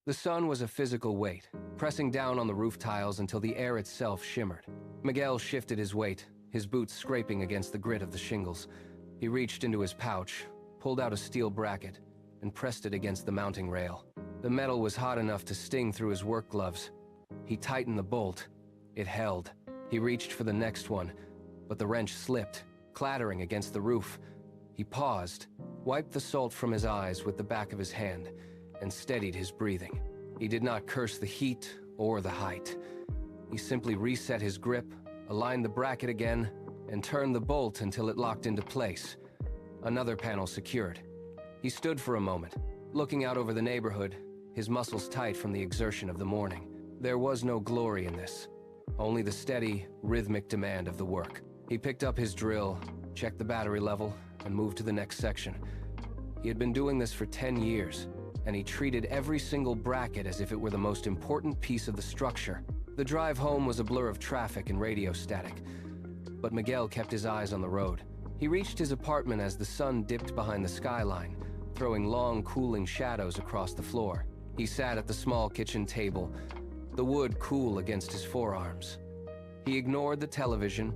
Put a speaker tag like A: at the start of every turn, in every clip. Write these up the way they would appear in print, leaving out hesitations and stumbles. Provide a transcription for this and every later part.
A: The sun was a physical weight, pressing down on the roof tiles until the air itself shimmered. Miguel shifted his weight, his boots scraping against the grit of the shingles. He reached into his pouch, pulled out a steel bracket, and pressed it against the mounting rail. The metal was hot enough to sting through his work gloves. He tightened the bolt. It held. He reached for the next one, but the wrench slipped, clattering against the roof. He paused, wiped the salt from his eyes with the back of his hand, and steadied his breathing. He did not curse the heat or the height. He simply reset his grip, aligned the bracket again, and turned the bolt until it locked into place. Another panel secured. He stood for a moment, looking out over the neighborhood, his muscles tight from the exertion of the morning. There was no glory in this, only the steady, rhythmic demand of the work. He picked up his drill, checked the battery level, and moved to the next section. He had been doing this for 10 years, and he treated every single bracket as if it were the most important piece of the structure. The drive home was a blur of traffic and radio static, but Miguel kept his eyes on the road. He reached his apartment as the sun dipped behind the skyline, throwing long, cooling shadows across the floor. He sat at the small kitchen table, the wood cool against his forearms. He ignored the television,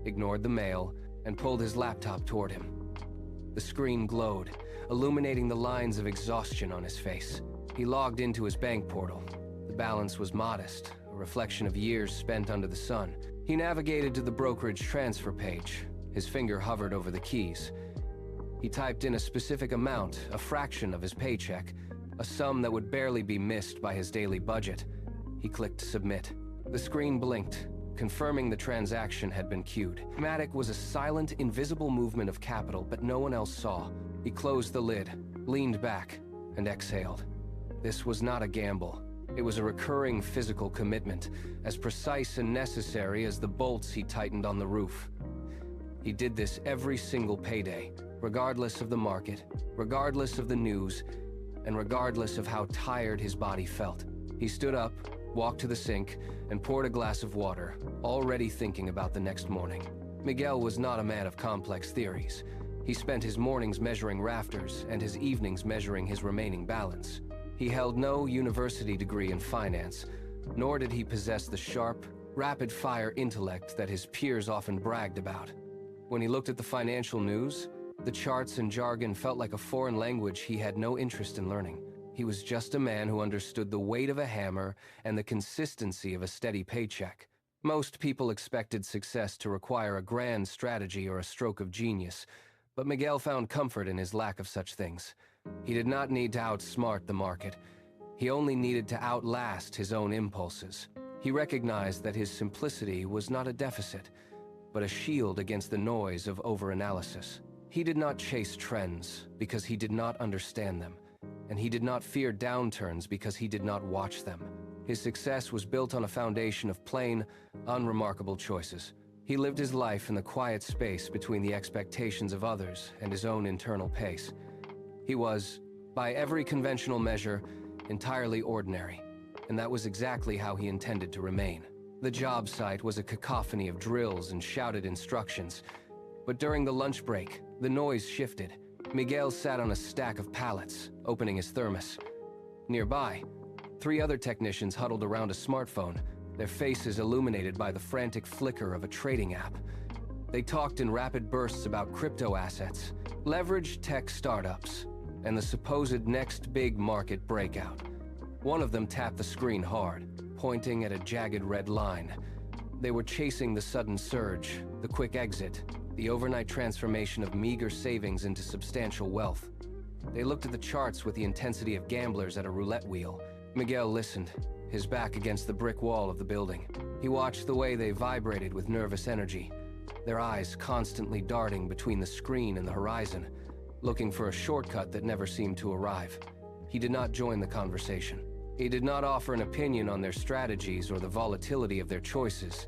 A: ignored the mail, and pulled his laptop toward him. The screen glowed, illuminating the lines of exhaustion on his face. He logged into his bank portal. The balance was modest, a reflection of years spent under the sun. He navigated to the brokerage transfer page. His finger hovered over the keys. He typed in a specific amount, a fraction of his paycheck, a sum that would barely be missed by his daily budget. He clicked submit. The screen blinked, confirming the transaction had been queued. Matic was a silent, invisible movement of capital, but no one else saw. He closed the lid, leaned back, and exhaled. This was not a gamble. It was a recurring physical commitment, as precise and necessary as the bolts he tightened on the roof. He did this every single payday, regardless of the market, regardless of the news, and regardless of how tired his body felt. He stood up, walked to the sink, and poured a glass of water, already thinking about the next morning. Miguel was not a man of complex theories. He spent his mornings measuring rafters and his evenings measuring his remaining balance. He held no university degree in finance, nor did he possess the sharp, rapid-fire intellect that his peers often bragged about. When he looked at the financial news, the charts and jargon felt like a foreign language he had no interest in learning. He was just a man who understood the weight of a hammer and the consistency of a steady paycheck. Most people expected success to require a grand strategy or a stroke of genius, but Miguel found comfort in his lack of such things. He did not need to outsmart the market. He only needed to outlast his own impulses. He recognized that his simplicity was not a deficit, but a shield against the noise of overanalysis. He did not chase trends because he did not understand them, and he did not fear downturns because he did not watch them. His success was built on a foundation of plain, unremarkable choices. He lived his life in the quiet space between the expectations of others and his own internal pace. He was, by every conventional measure, entirely ordinary, and that was exactly how he intended to remain. The job site was a cacophony of drills and shouted instructions, but during the lunch break, the noise shifted. Miguel sat on a stack of pallets, opening his thermos. Nearby, 3 other technicians huddled around a smartphone, their faces illuminated by the frantic flicker of a trading app. They talked in rapid bursts about crypto assets, leveraged tech startups, and the supposed next big market breakout. One of them tapped the screen hard, pointing at a jagged red line. They were chasing the sudden surge, the quick exit, the overnight transformation of meager savings into substantial wealth. They looked at the charts with the intensity of gamblers at a roulette wheel. Miguel listened, his back against the brick wall of the building. He watched the way they vibrated with nervous energy, their eyes constantly darting between the screen and the horizon, looking for a shortcut that never seemed to arrive. He did not join the conversation. He did not offer an opinion on their strategies or the volatility of their choices.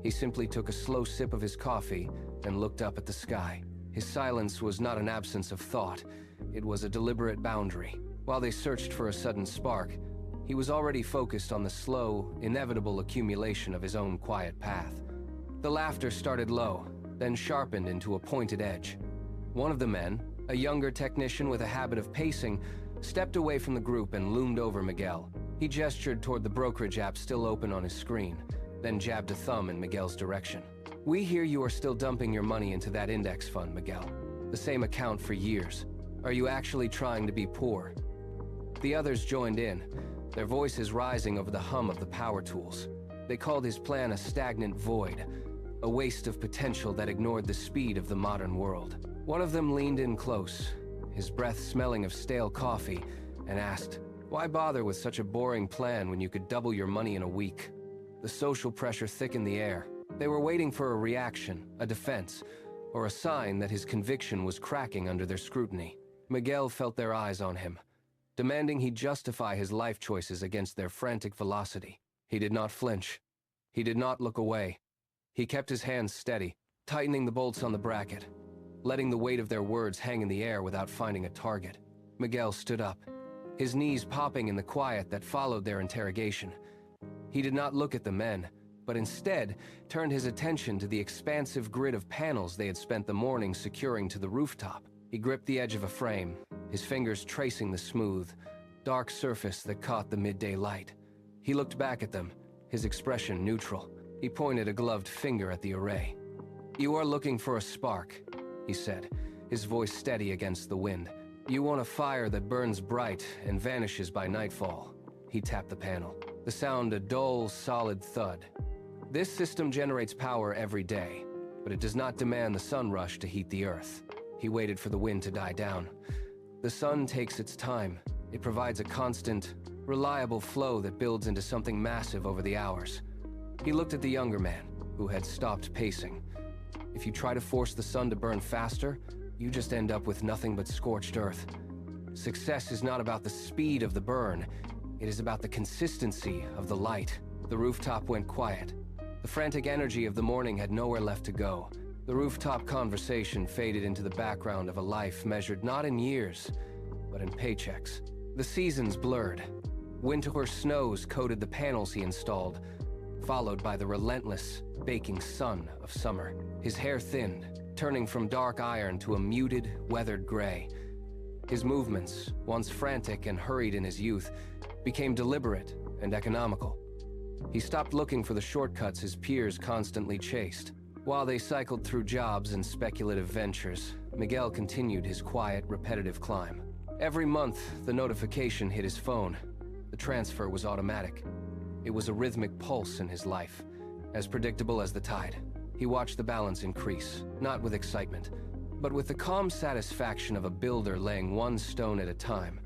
A: He simply took a slow sip of his coffee and looked up at the sky. His silence was not an absence of thought. It was a deliberate boundary. While they searched for a sudden spark, he was already focused on the slow, inevitable accumulation of his own quiet path. The laughter started low, then sharpened into a pointed edge. One of the men, a younger technician with a habit of pacing, stepped away from the group and loomed over Miguel. He gestured toward the brokerage app still open on his screen, then jabbed a thumb in Miguel's direction. "We hear you are still dumping your money into that index fund, Miguel. The same account for years. Are you actually trying to be poor?" The others joined in, their voices rising over the hum of the power tools. They called his plan a stagnant void, a waste of potential that ignored the speed of the modern world. One of them leaned in close, his breath smelling of stale coffee, and asked, "Why bother with such a boring plan when you could double your money in a week?" The social pressure thickened the air. They were waiting for a reaction, a defense, or a sign that his conviction was cracking under their scrutiny. Miguel felt their eyes on him, demanding he justify his life choices against their frantic velocity. He did not flinch. He did not look away. He kept his hands steady, tightening the bolts on the bracket, letting the weight of their words hang in the air without finding a target. Miguel stood up, his knees popping in the quiet that followed their interrogation. He did not look at the men, but instead turned his attention to the expansive grid of panels they had spent the morning securing to the rooftop. He gripped the edge of a frame, his fingers tracing the smooth, dark surface that caught the midday light. He looked back at them, his expression neutral. He pointed a gloved finger at the array. "You are looking for a spark," he said, his voice steady against the wind. "You want a fire that burns bright and vanishes by nightfall." He tapped the panel, the sound a dull, solid thud. "This system generates power every day, but it does not demand the sun rush to heat the earth." He waited for the wind to die down. "The sun takes its time. It provides a constant, reliable flow that builds into something massive over the hours." He looked at the younger man, who had stopped pacing. "If you try to force the sun to burn faster, you just end up with nothing but scorched earth. Success is not about the speed of the burn. It is about the consistency of the light." The rooftop went quiet. The frantic energy of the morning had nowhere left to go. The rooftop conversation faded into the background of a life measured not in years, but in paychecks. The seasons blurred. Winter snows coated the panels he installed, followed by the relentless, baking sun of summer. His hair thinned, turning from dark iron to a muted, weathered gray. His movements, once frantic and hurried in his youth, became deliberate and economical. He stopped looking for the shortcuts his peers constantly chased. While they cycled through jobs and speculative ventures, Miguel continued his quiet, repetitive climb. Every month, the notification hit his phone. The transfer was automatic. It was a rhythmic pulse in his life, as predictable as the tide. He watched the balance increase, not with excitement, but with the calm satisfaction of a builder laying one stone at a time.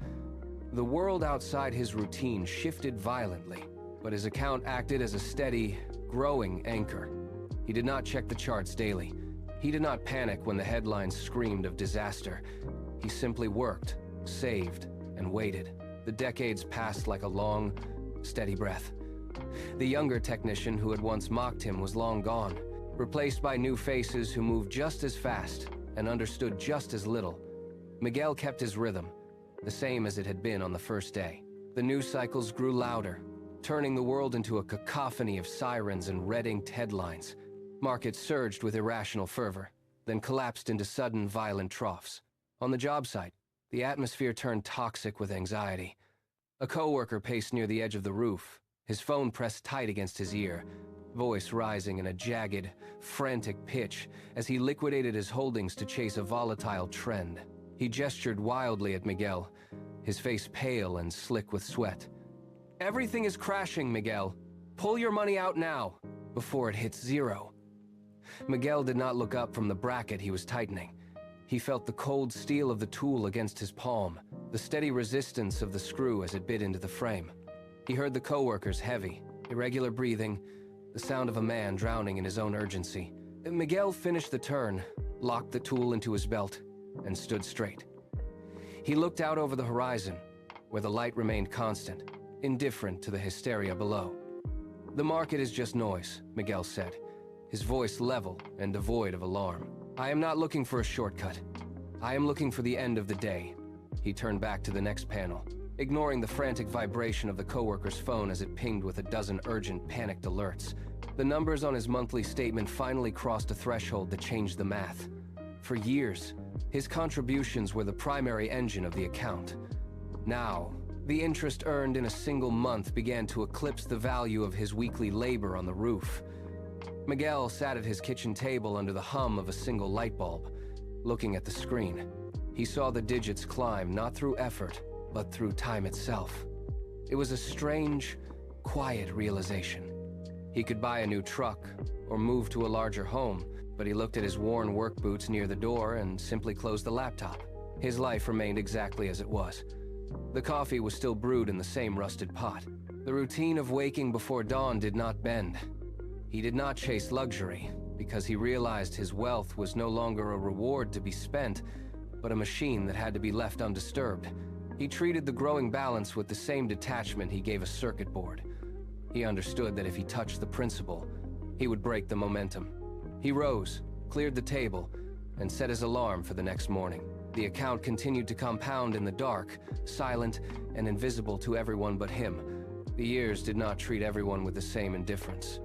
A: The world outside his routine shifted violently, but his account acted as a steady, growing anchor. He did not check the charts daily. He did not panic when the headlines screamed of disaster. He simply worked, saved, and waited. The decades passed like a long, steady breath. The younger technician who had once mocked him was long gone, replaced by new faces who moved just as fast and understood just as little. Miguel kept his rhythm, the same as it had been on the first day. The news cycles grew louder, turning the world into a cacophony of sirens and red-inked headlines. Markets surged with irrational fervor, then collapsed into sudden, violent troughs. On the job site, the atmosphere turned toxic with anxiety. A coworker paced near the edge of the roof, his phone pressed tight against his ear, voice rising in a jagged, frantic pitch as he liquidated his holdings to chase a volatile trend. He gestured wildly at Miguel, his face pale and slick with sweat. "Everything is crashing, Miguel. Pull your money out now, before it hits zero." Miguel did not look up from the bracket he was tightening. He felt the cold steel of the tool against his palm, the steady resistance of the screw as it bit into the frame. He heard the coworker's heavy, irregular breathing, the sound of a man drowning in his own urgency. Miguel finished the turn, locked the tool into his belt, and stood straight. He looked out over the horizon, where the light remained constant, indifferent to the hysteria below. "The market is just noise," Miguel said, his voice level and devoid of alarm. "I am not looking for a shortcut. I am looking for the end of the day." He turned back to the next panel, ignoring the frantic vibration of the coworker's phone as it pinged with a dozen urgent, panicked alerts. The numbers on his monthly statement finally crossed a threshold that changed the math. For years, his contributions were the primary engine of the account. Now, the interest earned in a single month began to eclipse the value of his weekly labor on the roof. Miguel sat at his kitchen table under the hum of a single light bulb, looking at the screen. He saw the digits climb not through effort, but through time itself. It was a strange, quiet realization. He could buy a new truck or move to a larger home, but he looked at his worn work boots near the door and simply closed the laptop. His life remained exactly as it was. The coffee was still brewed in the same rusted pot. The routine of waking before dawn did not bend. He did not chase luxury, because he realized his wealth was no longer a reward to be spent, but a machine that had to be left undisturbed. He treated the growing balance with the same detachment he gave a circuit board. He understood that if he touched the principle, he would break the momentum. He rose, cleared the table, and set his alarm for the next morning. The account continued to compound in the dark, silent and invisible to everyone but him. The years did not treat everyone with the same indifference.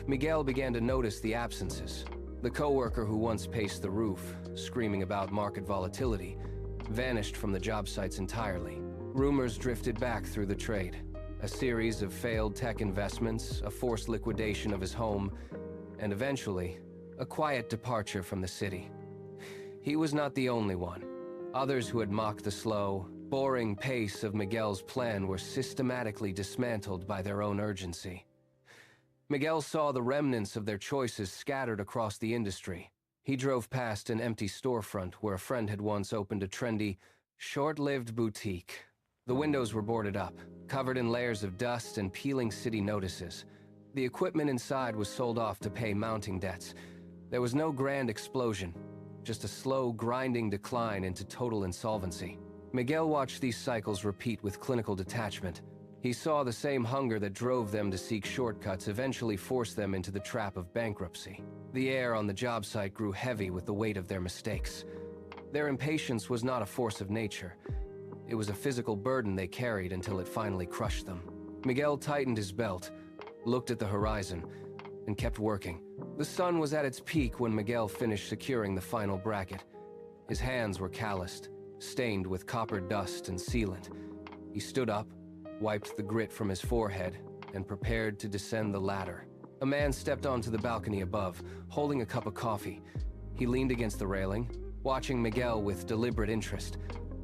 A: Miguel began to notice the absences. The coworker who once paced the roof, screaming about market volatility, vanished from the job sites entirely. Rumors drifted back through the trade. A series of failed tech investments, a forced liquidation of his home, and eventually, a quiet departure from the city. He was not the only one. Others who had mocked the slow, boring pace of Miguel's plan were systematically dismantled by their own urgency. Miguel saw the remnants of their choices scattered across the industry. He drove past an empty storefront where a friend had once opened a trendy, short-lived boutique. The windows were boarded up, covered in layers of dust and peeling city notices. The equipment inside was sold off to pay mounting debts. There was no grand explosion, just a slow, grinding decline into total insolvency. Miguel watched these cycles repeat with clinical detachment. He saw the same hunger that drove them to seek shortcuts eventually force them into the trap of bankruptcy. The air on the job site grew heavy with the weight of their mistakes. Their impatience was not a force of nature. It was a physical burden they carried until it finally crushed them. Miguel tightened his belt, looked at the horizon, and kept working. The sun was at its peak when Miguel finished securing the final bracket. His hands were calloused, stained with copper dust and sealant. He stood up, wiped the grit from his forehead, and prepared to descend the ladder. A man stepped onto the balcony above, holding a cup of coffee. He leaned against the railing, watching Miguel with deliberate interest.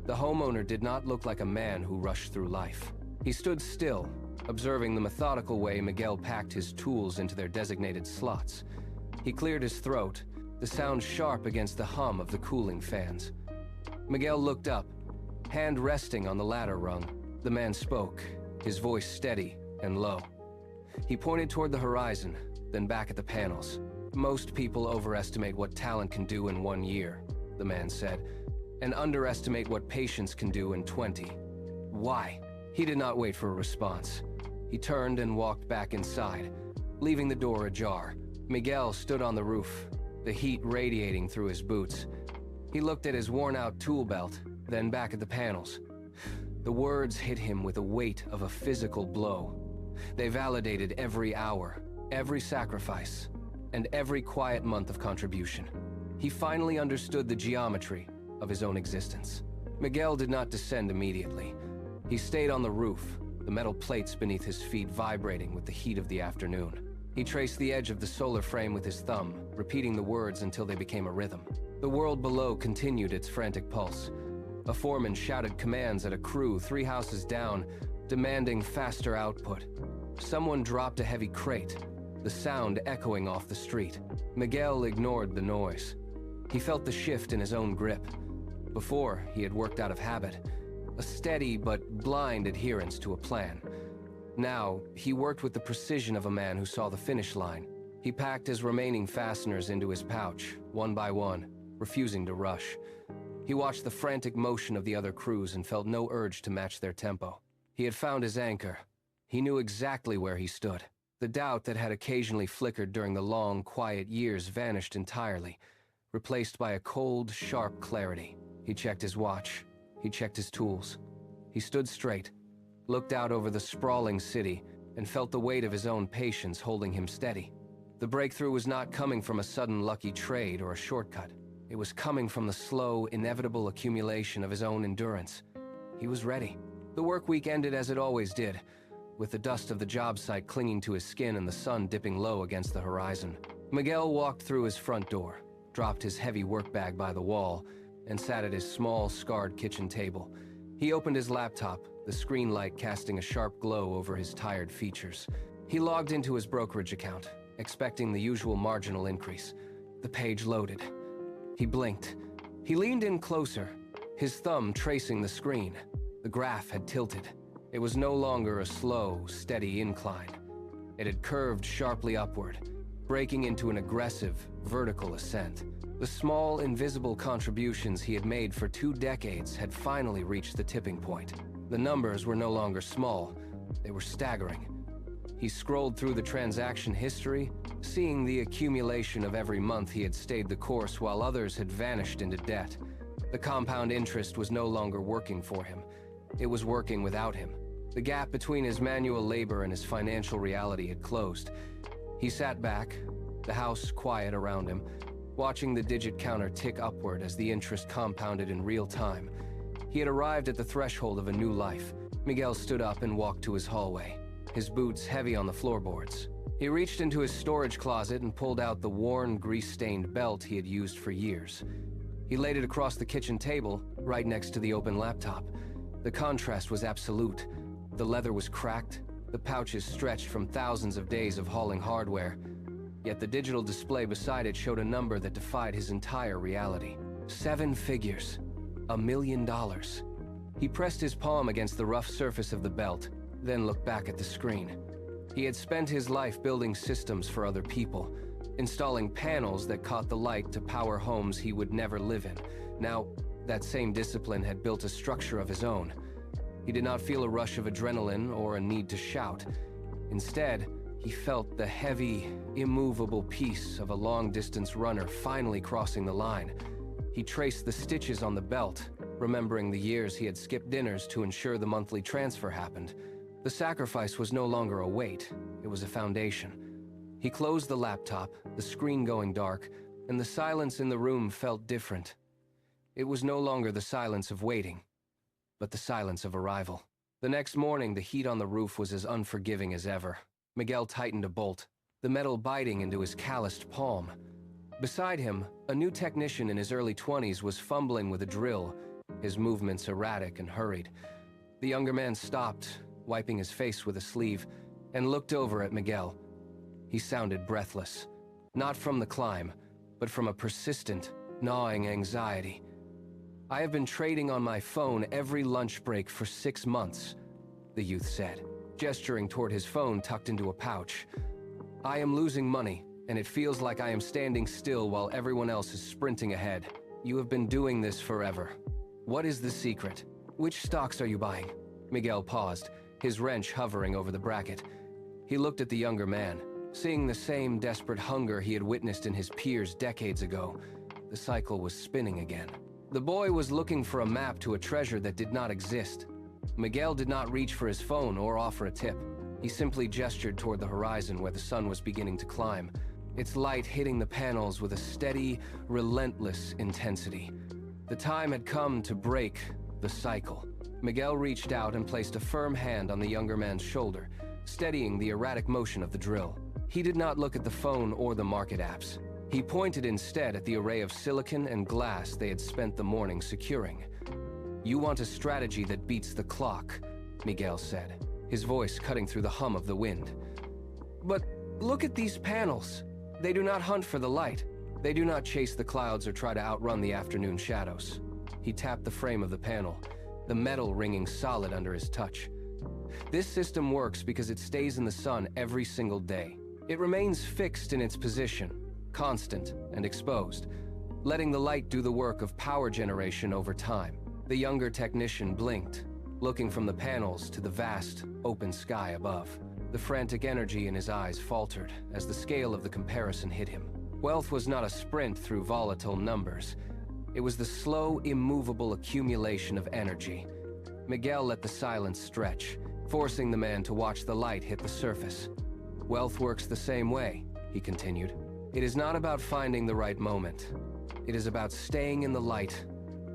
A: The homeowner did not look like a man who rushed through life. He stood still, observing the methodical way Miguel packed his tools into their designated slots. He cleared his throat, the sound sharp against the hum of the cooling fans. Miguel looked up, hand resting on the ladder rung. The man spoke, his voice steady and low. He pointed toward the horizon, then back at the panels. "Most people overestimate what talent can do in 1 year," the man said, "and underestimate what patience can do in 20. Why?" He did not wait for a response. He turned and walked back inside, leaving the door ajar. Miguel stood on the roof, the heat radiating through his boots. He looked at his worn-out tool belt, then back at the panels. The words hit him with the weight of a physical blow. They validated every hour, every sacrifice, and every quiet month of contribution. He finally understood the geometry of his own existence. Miguel did not descend immediately. He stayed on the roof, the metal plates beneath his feet vibrating with the heat of the afternoon. He traced the edge of the solar frame with his thumb, repeating the words until they became a rhythm. The world below continued its frantic pulse. A foreman shouted commands at a crew 3 houses down, demanding faster output. Someone dropped a heavy crate, the sound echoing off the street. Miguel ignored the noise. He felt the shift in his own grip. Before, he had worked out of habit, a steady but blind adherence to a plan. Now, he worked with the precision of a man who saw the finish line. He packed his remaining fasteners into his pouch, one by one, refusing to rush. He watched the frantic motion of the other crews and felt no urge to match their tempo. He had found his anchor. He knew exactly where he stood. The doubt that had occasionally flickered during the long, quiet years vanished entirely, replaced by a cold, sharp clarity. He checked his watch. He checked his tools. He stood straight, looked out over the sprawling city, and felt the weight of his own patience holding him steady. The breakthrough was not coming from a sudden lucky trade or a shortcut. It was coming from the slow, inevitable accumulation of his own endurance. He was ready. The work week ended as it always did, with the dust of the job site clinging to his skin and the sun dipping low against the horizon. Miguel walked through his front door, dropped his heavy work bag by the wall, and sat at his small, scarred kitchen table. He opened his laptop, the screen light casting a sharp glow over his tired features. He logged into his brokerage account, expecting the usual marginal increase. The page loaded. He blinked. He leaned in closer, his thumb tracing the screen. The graph had tilted. It was no longer a slow, steady incline. It had curved sharply upward, breaking into an aggressive, vertical ascent. The small, invisible contributions he had made for 2 decades had finally reached the tipping point. The numbers were no longer small. They were staggering. He scrolled through the transaction history, seeing the accumulation of every month he had stayed the course while others had vanished into debt. The compound interest was no longer working for him. It was working without him. The gap between his manual labor and his financial reality had closed. He sat back, the house quiet around him, watching the digit counter tick upward as the interest compounded in real time. He had arrived at the threshold of a new life. Miguel stood up and walked to his hallway, his boots heavy on the floorboards. He reached into his storage closet and pulled out the worn, grease-stained belt he had used for years. He laid it across the kitchen table, right next to the open laptop. The contrast was absolute. The leather was cracked, the pouches stretched from thousands of days of hauling hardware. Yet the digital display beside it showed a number that defied his entire reality. 7 figures. $1 million. He pressed his palm against the rough surface of the belt, then looked back at the screen. He had spent his life building systems for other people, installing panels that caught the light to power homes he would never live in. Now, that same discipline had built a structure of his own. He did not feel a rush of adrenaline or a need to shout. Instead, he felt the heavy, immovable peace of a long-distance runner finally crossing the line. He traced the stitches on the belt, remembering the years he had skipped dinners to ensure the monthly transfer happened. The sacrifice was no longer a weight, it was a foundation. He closed the laptop, the screen going dark, and the silence in the room felt different. It was no longer the silence of waiting, but the silence of arrival. The next morning, the heat on the roof was as unforgiving as ever. Miguel tightened a bolt, the metal biting into his calloused palm. Beside him, a new technician in his early 20s was fumbling with a drill, his movements erratic and hurried. The younger man stopped, wiping his face with a sleeve, and looked over at Miguel. He sounded breathless, not from the climb, but from a persistent, gnawing anxiety. "I have been trading on my phone every lunch break for 6 months," the youth said, gesturing toward his phone tucked into a pouch. "I am losing money, and it feels like I am standing still while everyone else is sprinting ahead. You have been doing this forever. What is the secret? Which stocks are you buying?" Miguel paused, his wrench hovering over the bracket. He looked at the younger man, seeing the same desperate hunger he had witnessed in his peers decades ago. The cycle was spinning again. The boy was looking for a map to a treasure that did not exist. Miguel did not reach for his phone or offer a tip. He simply gestured toward the horizon where the sun was beginning to climb, its light hitting the panels with a steady, relentless intensity. The time had come to break the cycle. Miguel reached out and placed a firm hand on the younger man's shoulder, steadying the erratic motion of the drill. He did not look at the phone or the market apps. He pointed instead at the array of silicon and glass they had spent the morning securing. "You want a strategy that beats the clock," Miguel said, his voice cutting through the hum of the wind. "But look at these panels. They do not hunt for the light. They do not chase the clouds or try to outrun the afternoon shadows." He tapped the frame of the panel, the metal ringing solid under his touch. "This system works because it stays in the sun every single day. It remains fixed in its position, constant and exposed, letting the light do the work of power generation over time." The younger technician blinked, looking from the panels to the vast, open sky above. The frantic energy in his eyes faltered as the scale of the comparison hit him. Wealth was not a sprint through volatile numbers. It was the slow, immovable accumulation of energy. Miguel let the silence stretch, forcing the man to watch the light hit the surface. "Wealth works the same way," he continued. "It is not about finding the right moment. It is about staying in the light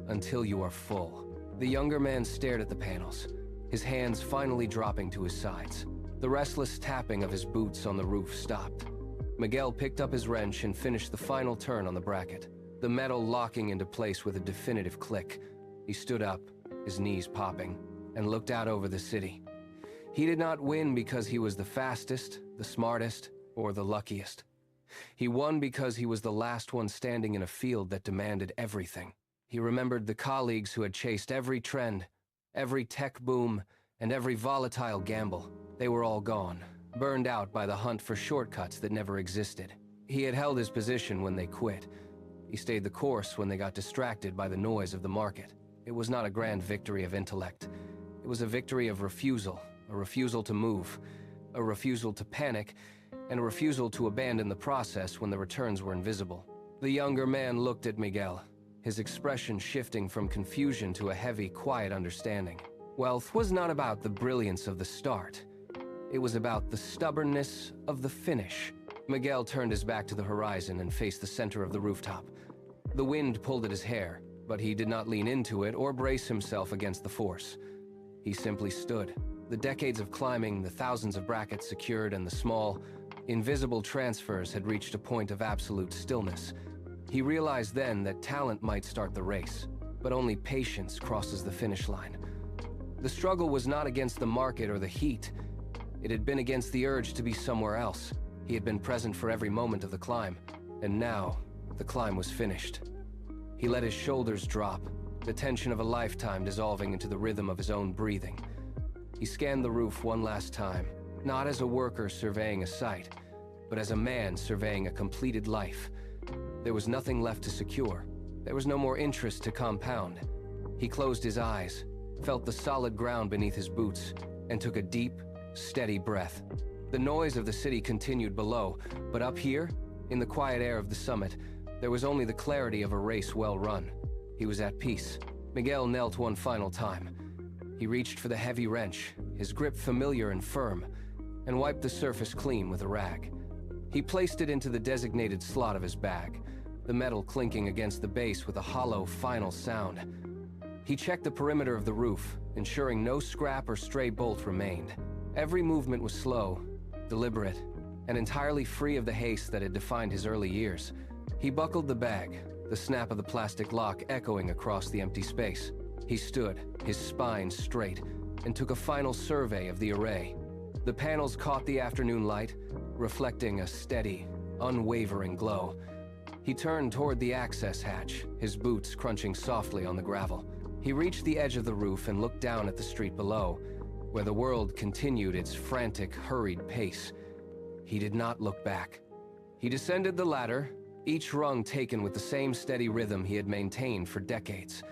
A: until you are full." The younger man stared at the panels, his hands finally dropping to his sides. The restless tapping of his boots on the roof stopped. Miguel picked up his wrench and finished the final turn on the bracket, the metal locking into place with a definitive click. He stood up, his knees popping, and looked out over the city. He did not win because he was the fastest, the smartest, or the luckiest. He won because he was the last one standing in a field that demanded everything. He remembered the colleagues who had chased every trend, every tech boom, and every volatile gamble. They were all gone, burned out by the hunt for shortcuts that never existed. He had held his position when they quit. He stayed the course when they got distracted by the noise of the market. It was not a grand victory of intellect. It was a victory of refusal, a refusal to move, a refusal to panic, and a refusal to abandon the process when the returns were invisible. The younger man looked at Miguel, his expression shifting from confusion to a heavy, quiet understanding. Wealth was not about the brilliance of the start. It was about the stubbornness of the finish. Miguel turned his back to the horizon and faced the center of the rooftop. The wind pulled at his hair, but he did not lean into it or brace himself against the force. He simply stood. The decades of climbing, the thousands of brackets secured, and the small, invisible transfers had reached a point of absolute stillness. He realized then that talent might start the race, but only patience crosses the finish line. The struggle was not against the market or the heat. It had been against the urge to be somewhere else. He had been present for every moment of the climb, and now the climb was finished. He let his shoulders drop, the tension of a lifetime dissolving into the rhythm of his own breathing. He scanned the roof one last time, not as a worker surveying a site, but as a man surveying a completed life. There was nothing left to secure. There was no more interest to compound. He closed his eyes, felt the solid ground beneath his boots, and took a deep, steady breath. The noise of the city continued below, but up here, in the quiet air of the summit, there was only the clarity of a race well run. He was at peace. Miguel knelt one final time. He reached for the heavy wrench, his grip familiar and firm, and wiped the surface clean with a rag. He placed it into the designated slot of his bag, the metal clinking against the base with a hollow, final sound. He checked the perimeter of the roof, ensuring no scrap or stray bolt remained. Every movement was slow, deliberate, and entirely free of the haste that had defined his early years. He buckled the bag, the snap of the plastic lock echoing across the empty space. He stood, his spine straight, and took a final survey of the array. The panels caught the afternoon light, reflecting a steady, unwavering glow. He turned toward the access hatch, his boots crunching softly on the gravel. He reached the edge of the roof and looked down at the street below, where the world continued its frantic, hurried pace. He did not look back. He descended the ladder, each rung taken with the same steady rhythm he had maintained for decades.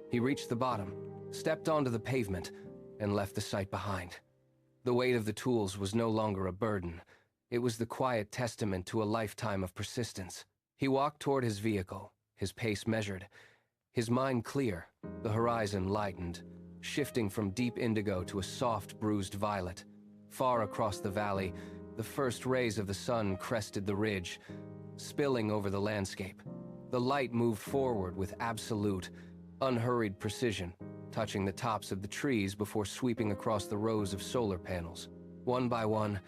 A: He reached the bottom, stepped onto the pavement, and left the site behind. The weight of the tools was no longer a burden. It was the quiet testament to a lifetime of persistence. He walked toward his vehicle, his pace measured, his mind clear. The horizon lightened, shifting from deep indigo to a soft, bruised violet. Far across the valley, the first rays of the sun crested the ridge, spilling over the landscape. The light moved forward with absolute, unhurried precision, touching the tops of the trees before sweeping across the rows of solar panels. One by one,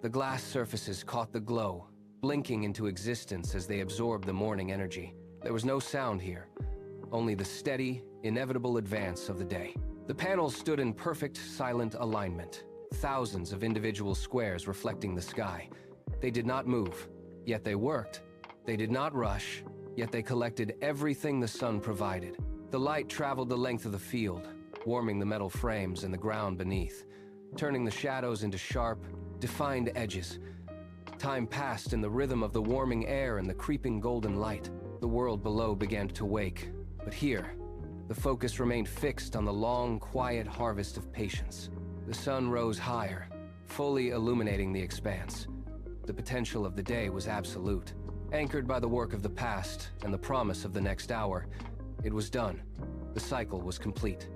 A: the glass surfaces caught the glow, blinking into existence as they absorbed the morning energy. There was no sound here, only the steady, inevitable advance of the day. The panels stood in perfect, silent alignment, thousands of individual squares reflecting the sky. They did not move, yet they worked. They did not rush, yet they collected everything the sun provided. The light traveled the length of the field, warming the metal frames and the ground beneath, turning the shadows into sharp, defined edges. Time passed in the rhythm of the warming air and the creeping golden light. The world below began to wake, but here, the focus remained fixed on the long, quiet harvest of patience. The sun rose higher, fully illuminating the expanse. The potential of the day was absolute. Anchored by the work of the past and the promise of the next hour, it was done. The cycle was complete.